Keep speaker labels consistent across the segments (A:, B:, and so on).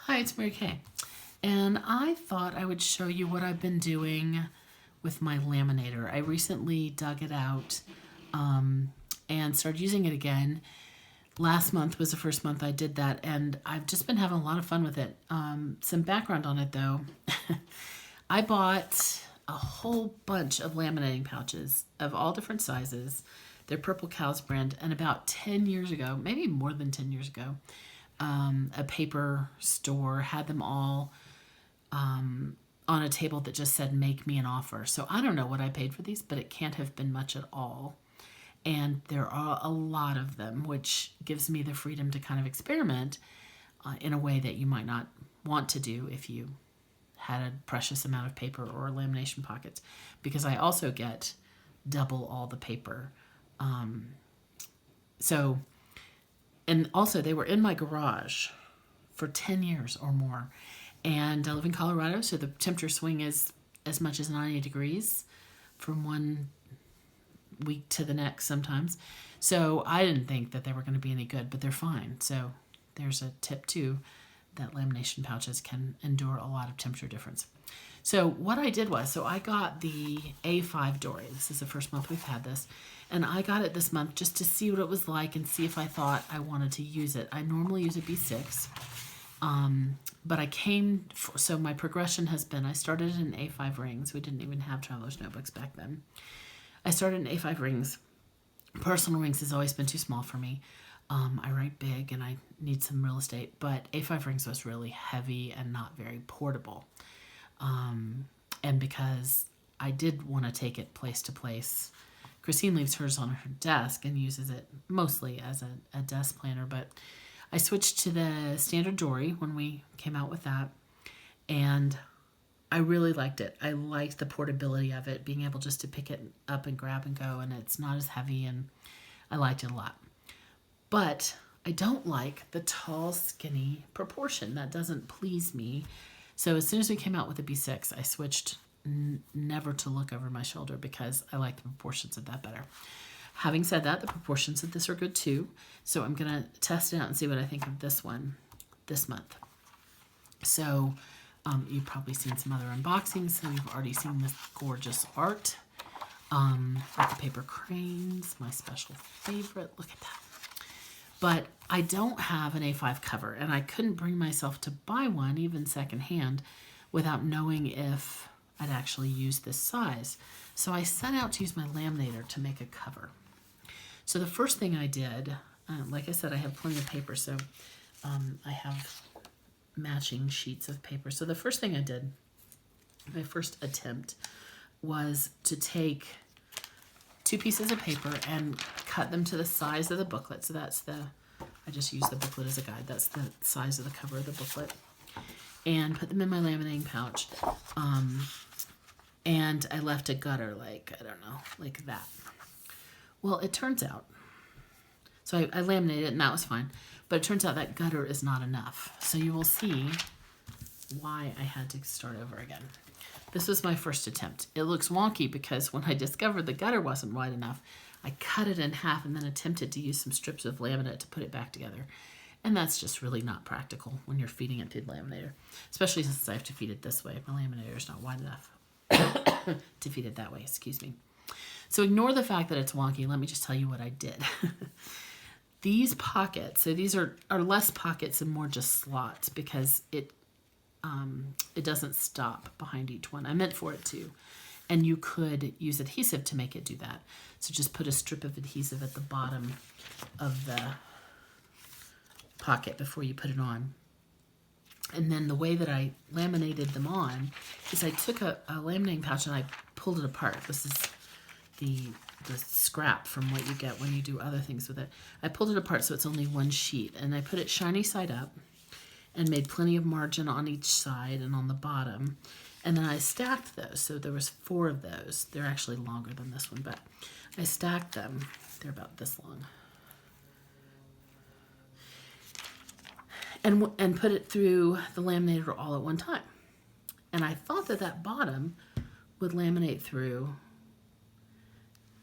A: Hi, it's Mary Kay, and I thought I would show you what I've been doing with my laminator. I recently dug it out and started using it again. Last month was the first month I did that, and I've just been having a lot of fun with it. Some background on it though. I bought a whole bunch of laminating pouches of all different sizes. They're Purple Cow's brand, and about 10 years ago, maybe more than 10 years ago, a paper store had them all on a table that just said, make me an offer. So I don't know what I paid for these, but it can't have been much at all. And there are a lot of them, which gives me the freedom to kind of experiment in a way that you might not want to do if you had a precious amount of paper or lamination pockets, because I also get double all the paper. And also they were in my garage for 10 years or more. And I live in Colorado, so the temperature swing is as much as 90 degrees from one week to the next sometimes. So I didn't think that they were going to be any good, but they're fine. So there's a tip too, that lamination pouches can endure a lot of temperature difference. So what I did was, so I got the A5 Dori. This is the first month we've had this. And I got it this month just to see what it was like and see if I thought I wanted to use it. I normally use a B6. But so my progression has been, I started in A5 rings. We didn't even have traveler's notebooks back then. I started in A5 rings. Personal rings has always been too small for me. I write big and I need some real estate, but A5 rings was really heavy and not very portable. And because I did want to take it place to place, Christine leaves hers on her desk and uses it mostly as a desk planner, but I switched to the standard Dori when we came out with that, and I really liked it. I liked the portability of it, being able just to pick it up and grab and go, and it's not as heavy, and I liked it a lot. But I don't like the tall, skinny proportion. That doesn't please me. So as soon as we came out with the B6, I switched never to look over my shoulder because I like the proportions of that better. Having said that, the proportions of this are good too. So I'm going to test it out and see what I think of this one this month. So you've probably seen some other unboxings, so you've already seen this gorgeous art. With the paper cranes, my special favorite. Look at that. But I don't have an A5 cover, and I couldn't bring myself to buy one, even secondhand, without knowing if I'd actually use this size. So I set out to use my laminator to make a cover. So the first thing I did, like I said, I have plenty of paper, so I have matching sheets of paper. So the first thing I did, my first attempt, was to take 2 pieces of paper and cut them to the size of the booklet. So I just use the booklet as a guide. That's the size of the cover of the booklet. And put them in my laminating pouch. And I left a gutter like that. Well, it turns out, so I laminated it and that was fine. But it turns out that gutter is not enough. So you will see why I had to start over again. This was my first attempt. It looks wonky because when I discovered the gutter wasn't wide enough, I cut it in half and then attempted to use some strips of laminate to put it back together. And that's just really not practical when you're feeding it through the laminator, especially since I have to feed it this way. My laminator is not wide enough to feed it that way, excuse me. So ignore the fact that it's wonky. Let me just tell you what I did. These pockets, so these are less pockets and more just slots because it doesn't stop behind each one. I meant for it to. And you could use adhesive to make it do that. So just put a strip of adhesive at the bottom of the pocket before you put it on. And then the way that I laminated them on is I took a laminating pouch and I pulled it apart. This is the scrap from what you get when you do other things with it. I pulled it apart so it's only one sheet, and I put it shiny side up and made plenty of margin on each side and on the bottom. And then I stacked those. So there was 4 of those. They're actually longer than this one, but I stacked them. They're about this long. And put it through the laminator all at one time. And I thought that bottom would laminate through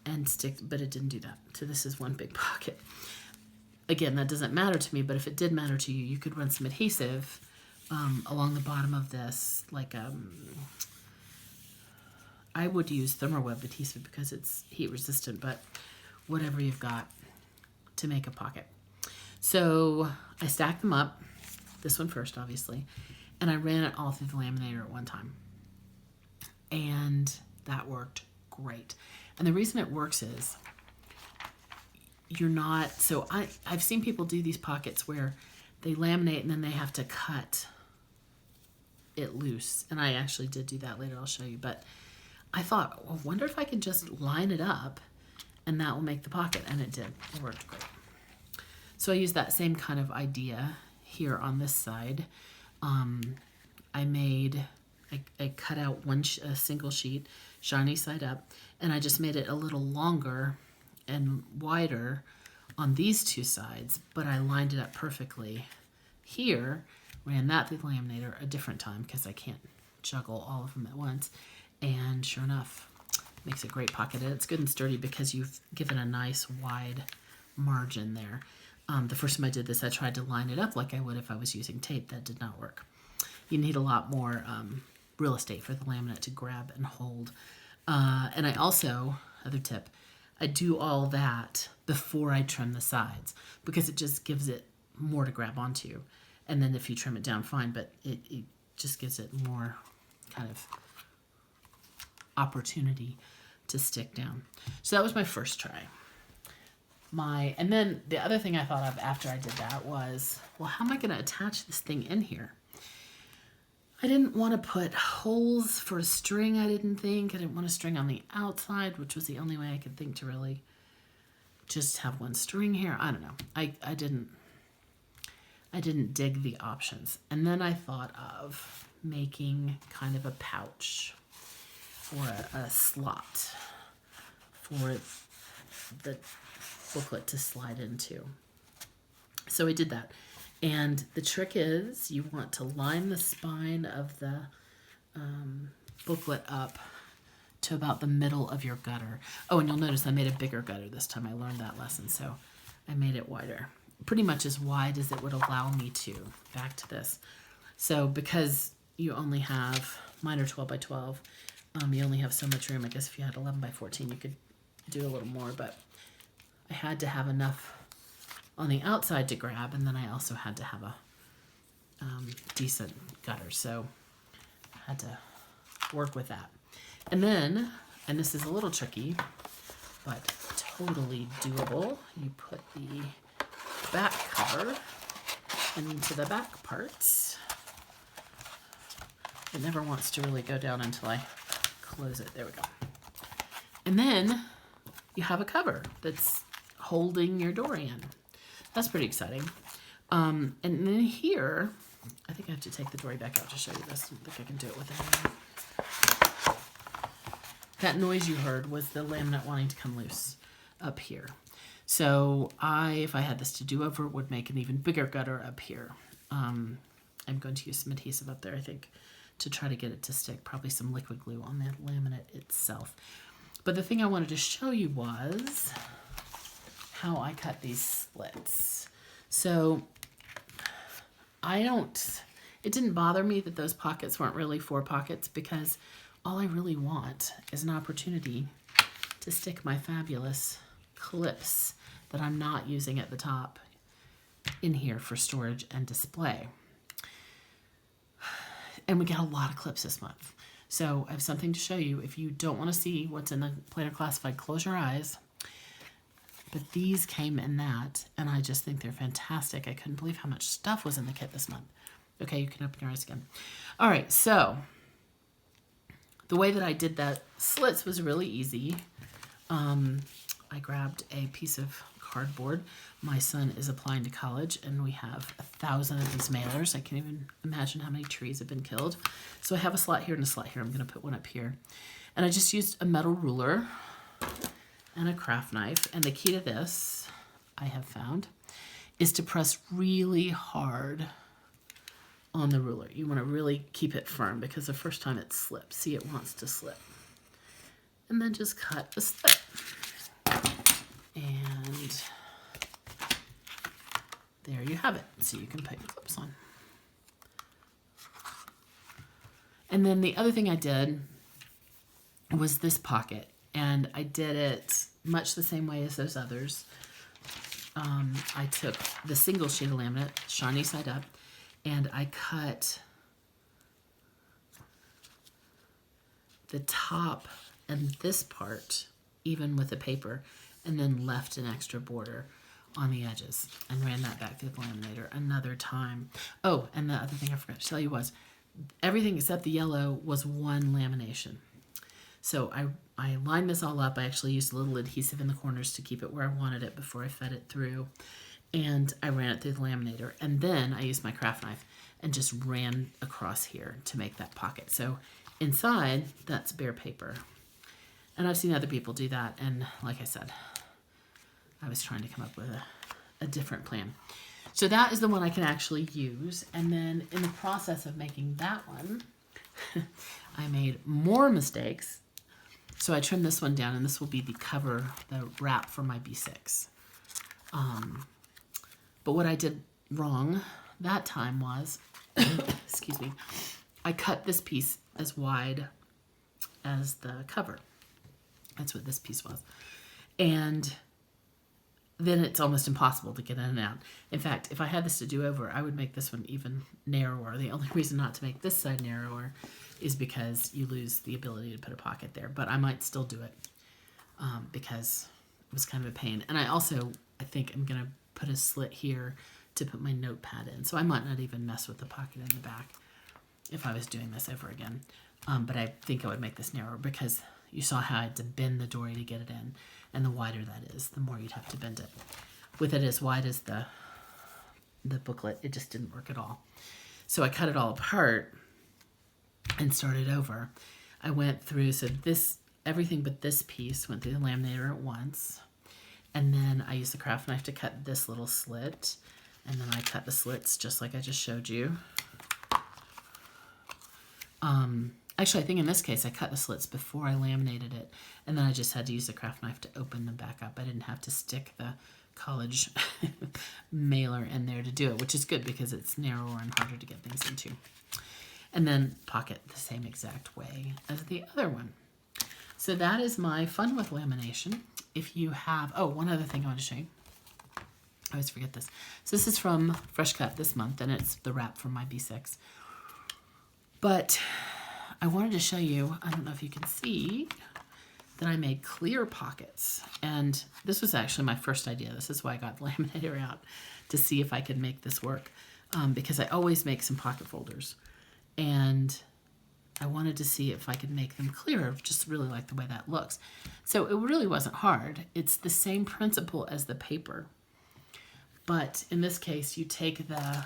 A: and stick, but it didn't do that. So this is one big pocket. Again, that doesn't matter to me, but if it did matter to you, you could run some adhesive along the bottom of this, like I would use thermoweb adhesive because it's heat resistant, but whatever you've got to make a pocket. So I stacked them up, this one first obviously, and I ran it all through the laminator at one time. And that worked great. And the reason it works is you're not, so I've seen people do these pockets where they laminate and then they have to cut it loose. And I actually did do that later, I'll show you. But I thought, well, I wonder if I could just line it up and that will make the pocket. And it did, it worked great. So I used that same kind of idea here on this side. I cut out a single sheet, shiny side up, and I just made it a little longer and wider on these two sides, but I lined it up perfectly here, ran that through the laminator a different time because I can't juggle all of them at once, and sure enough, makes a great pocket. And it's good and sturdy because you've given a nice wide margin there. The first time I did this, I tried to line it up like I would if I was using tape. That did not work. You need a lot more real estate for the laminate to grab and hold. And I also, other tip, I do all that before I trim the sides because it just gives it more to grab onto. And then if you trim it down, fine, but it just gives it more kind of opportunity to stick down. So that was my first try. And then the other thing I thought of after I did that was, well, how am I going to attach this thing in here? I didn't want to put holes for a string, I didn't think. I didn't want a string on the outside, which was the only way I could think to really just have one string here. I don't know. I didn't dig the options. And then I thought of making kind of a pouch or a slot for the booklet to slide into. So I did that. And the trick is you want to line the spine of the booklet up to about the middle of your gutter. Oh, and you'll notice I made a bigger gutter this time. I learned that lesson, so I made it wider. Pretty much as wide as it would allow me to. Back to this. So because you only have, mine are 12 by 12, you only have so much room. I guess if you had 11 by 14, you could do a little more, but I had to have enough on the outside to grab, and then I also had to have a decent gutter, so I had to work with that. And then, and this is a little tricky, but totally doable, you put the back cover into the back parts. It never wants to really go down until I close it. There we go. And then you have a cover that's holding your Dori in. That's pretty exciting. And then here, I think I have to take the Dori back out to show you this. I think I can do it with it. That noise you heard was the laminate wanting to come loose up here. So if I had this to do over, would make an even bigger gutter up here. I'm going to use some adhesive up there, I think, to try to get it to stick. Probably some liquid glue on the laminate itself. But the thing I wanted to show you was how I cut these slits. So it didn't bother me that those pockets weren't really 4 pockets because all I really want is an opportunity to stick my fabulous clips that I'm not using at the top in here for storage and display. And we get a lot of clips this month. So I have something to show you. If you don't want to see what's in the Planner Classified, close your eyes. But these came in that, and I just think they're fantastic. I couldn't believe how much stuff was in the kit this month. Okay, you can open your eyes again. All right, so the way that I did that slits was really easy. I grabbed a piece of cardboard. My son is applying to college, and we have 1,000 of these mailers. I can't even imagine how many trees have been killed. So I have a slot here and a slot here. I'm going to put one up here. And I just used a metal ruler and a craft knife. And the key to this, I have found, is to press really hard on the ruler. You want to really keep it firm because the first time it slips, see, it wants to slip. And then just cut a slit. And there you have it. So you can put your clips on. And then the other thing I did was this pocket, and I did it much the same way as those others. I took the single sheet of laminate, shiny side up, and I cut the top and this part even with the paper, and then left an extra border on the edges and ran that back through the laminator another time. Oh, and the other thing I forgot to tell you was everything except the yellow was one lamination. So I lined this all up. I actually used a little adhesive in the corners to keep it where I wanted it before I fed it through. And I ran it through the laminator. And then I used my craft knife and just ran across here to make that pocket. So inside, that's bare paper. And I've seen other people do that. And like I said, I was trying to come up with a different plan. So that is the one I can actually use. And then in the process of making that one, I made more mistakes. So I trimmed this one down, and this will be the cover, the wrap for my B6. But what I did wrong that time was, excuse me, I cut this piece as wide as the cover. That's what this piece was. And then it's almost impossible to get in and out. In fact, if I had this to do over, I would make this one even narrower. The only reason not to make this side narrower is because you lose the ability to put a pocket there. But I might still do it because it was kind of a pain. And I think I'm going to put a slit here to put my notepad in. So I might not even mess with the pocket in the back if I was doing this over again. But I think I would make this narrower because you saw how I had to bend the Dori to get it in. And the wider that is, the more you'd have to bend it. With it as wide as the booklet, it just didn't work at all. So I cut it all apart and started over. I went through, so everything but this piece went through the laminator at once. And then I used the craft knife to cut this little slit. And then I cut the slits just like I just showed you. Actually, I think in this case, I cut the slits before I laminated it, and then I just had to use the craft knife to open them back up. I didn't have to stick the college mailer in there to do it, which is good because it's narrower and harder to get things into. And then pocket the same exact way as the other one. So that is my fun with lamination. If you have, one other thing I want to show you. I always forget this. So this is from Fresh Cut this month, and it's the wrap from my B6. But I wanted to show you, I don't know if you can see, that I made clear pockets. And this was actually my first idea. This is why I got the laminator out, to see if I could make this work. Because I always make some pocket folders. And I wanted to see if I could make them clearer, just really like the way that looks. So it really wasn't hard. It's the same principle as the paper. But in this case, you take the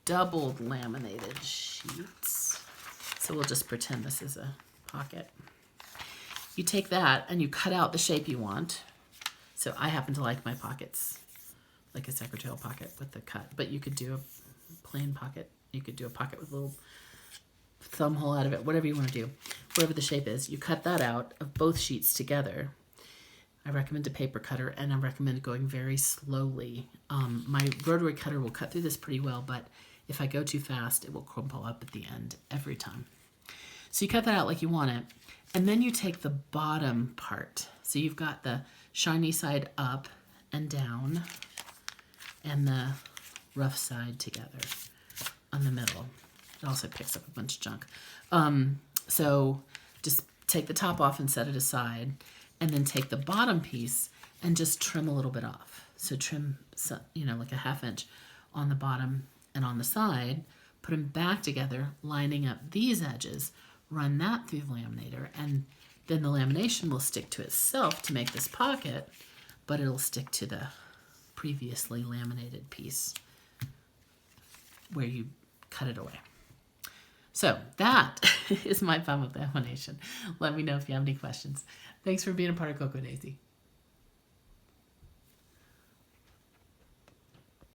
A: doubled laminated sheets. So we'll just pretend this is a pocket. You take that and you cut out the shape you want. So I happen to like my pockets like a secretarial pocket with the cut, but you could do a plain pocket. You could do a pocket with a little thumb hole out of it, whatever you want to do. Whatever the shape is, you cut that out of both sheets together. I recommend a paper cutter, and I recommend going very slowly. My rotary cutter will cut through this pretty well, but if I go too fast, it will crumple up at the end every time. So you cut that out like you want it, and then you take the bottom part. So you've got the shiny side up and down, and the rough side together on the middle. It also picks up a bunch of junk. So just take the top off and set it aside, and then take the bottom piece and just trim a little bit off. So trim, like a 1/2 inch on the bottom and on the side, put them back together, lining up these edges, run that through the laminator, and then the lamination will stick to itself to make this pocket, but it'll stick to the previously laminated piece where you cut it away. So that is my fun with lamination. Let me know if you have any questions. Thanks for being a part of Cocoa Daisy.